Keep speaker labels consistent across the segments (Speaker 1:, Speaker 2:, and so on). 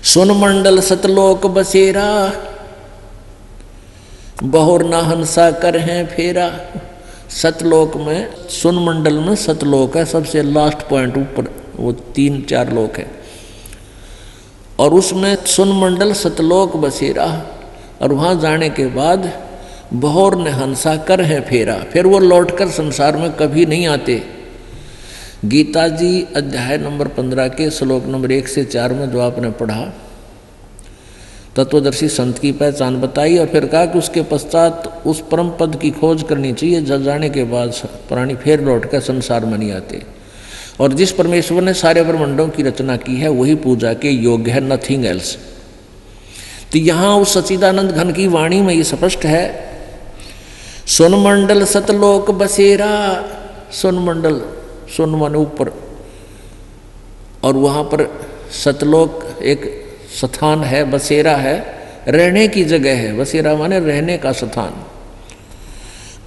Speaker 1: सुन मंडल सतलोक बसेरा, बहुर ना हंसा कर हैं फेरा। सतलोक में, सुन मंडल में सतलोक है, सबसे लास्ट पॉइंट ऊपर, वो 3-4 लोक है, और उसमें सुन मंडल सतलोक बसेरा। और वहाँ जाने के बाद बहुर ने हंसा कर हैं फेरा, फिर वो लौटकर संसार में कभी नहीं आते। गीता जी अध्याय नंबर 15 के श्लोक नंबर 1 से 4 में जो आपने पढ़ा, तत्वदर्शी संत की पहचान बताई और फिर कहा कि उसके पश्चात उस परम पद की खोज करनी चाहिए, जल जाने के बाद प्राणी फिर लौट कर संसार में नहीं आते। और जिस परमेश्वर ने सारे ब्रह्मांडों की रचना की है वही पूजा के योग्य है, नथिंग एल्स। तो यहाँ उस सच्चिदानंद घन की वाणी में ये स्पष्ट है, सुन मंडल सतलोक बसेरा। सुन मंडल, सुन मन ऊपर, और वहाँ पर सतलोक एक स्थान है, बसेरा है, रहने की जगह है। बसेरा माने रहने का स्थान।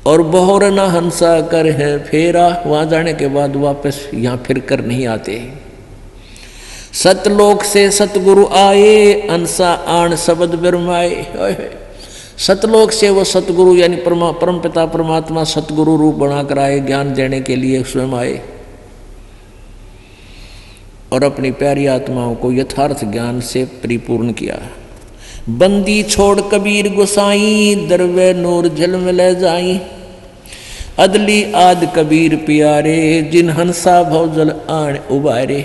Speaker 1: और बहुर न हंसा कर है फेरा, वहाँ जाने के बाद वापस यहाँ फिर कर नहीं आते। सतलोक से सतगुरु आए, अंसा आण शब्द बिरमाए। सतलोक से वो सतगुरु यानी परम पिता परमात्मा सतगुरु रूप बनाकर आए, ज्ञान देने के लिए स्वयं आए और अपनी प्यारी आत्माओं को यथार्थ ज्ञान से परिपूर्ण किया। बंदी छोड़ कबीर गोसाई, दरवे नूर झल में ले जाई। अदली आद कबीर प्यारे, जिन हंसा भवजल आण उबारे।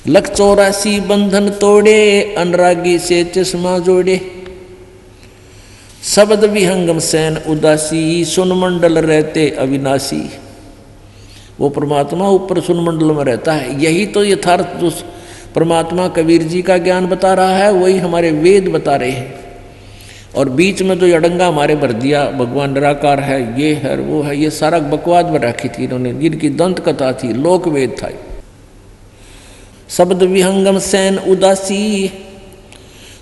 Speaker 1: लख 84 बंधन तोड़े, अनुरागी से चश्मा जोड़े। शब्द विहंगम सैन उदासी, सुन मंडल रहते अविनाशी। वो परमात्मा ऊपर सुन मंडल में रहता है। यही तो यथार्थ जो परमात्मा कबीर जी का ज्ञान बता रहा है वही हमारे वेद बता रहे हैं। और बीच में जो अड़ंगा हमारे भर दिया, भगवान निराकार है, ये है वो है, ये सारा बकवाद में रखी थी इन्होंने, जिनकी दंत कथा थी, लोक वेद था। शब्द विहंगम सैन उदासी,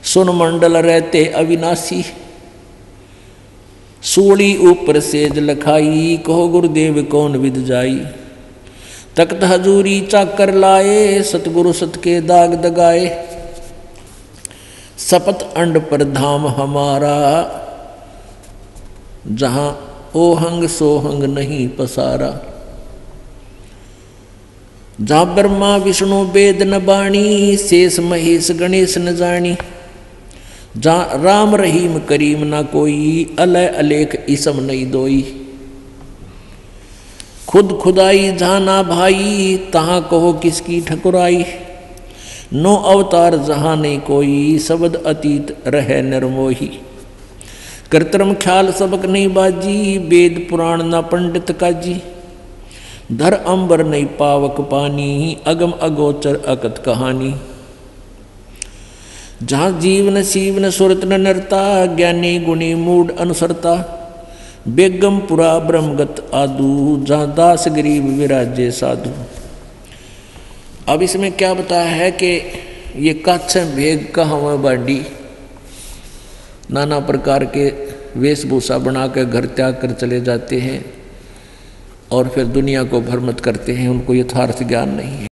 Speaker 1: सुन मंडल रहते अविनाशी। सूली ऊपर सेज लखाई, कहो गुरुदेव कौन विद जाई। तख्त हजूरी चाकर लाए, सतगुरु सत के दाग दगाए। सपत अंड पर धाम हमारा, जहां ओहंग सोहंग नहीं पसारा। जहां ब्रह्मा विष्णु वेद न बाणी, शेष महेश गणेश न जानी। जहाँ राम रहीम करीम ना कोई, अलय अलेख इसम नहीं दोई। खुद खुदाई जहाँ ना भाई, तहाँ कहो किसकी ठकुराई। नो अवतार जहाँ नहीं कोई, शब्द अतीत रहे निर्मोही। कृत्रिम ख्याल सबक नहीं बाजी, वेद पुराण ना पंडित काजी। धर अंबर नहीं पावक पानी, अगम अगोचर अकत कहानी। जहाँ जीवन सीवन सुरत न नरता, ज्ञानी गुणी मूड अनुसरता। बेगमपुरा ब्रह्मगत आदू, जहाँ दास गरीब विराजे साधु। अब इसमें क्या बताया है कि ये कच्छ भेग कहाँ बांडी, नाना प्रकार के वेशभूषा बना कर घर त्याग कर चले जाते हैं और फिर दुनिया को भ्रमित करते हैं, उनको यथार्थ ज्ञान नहीं है।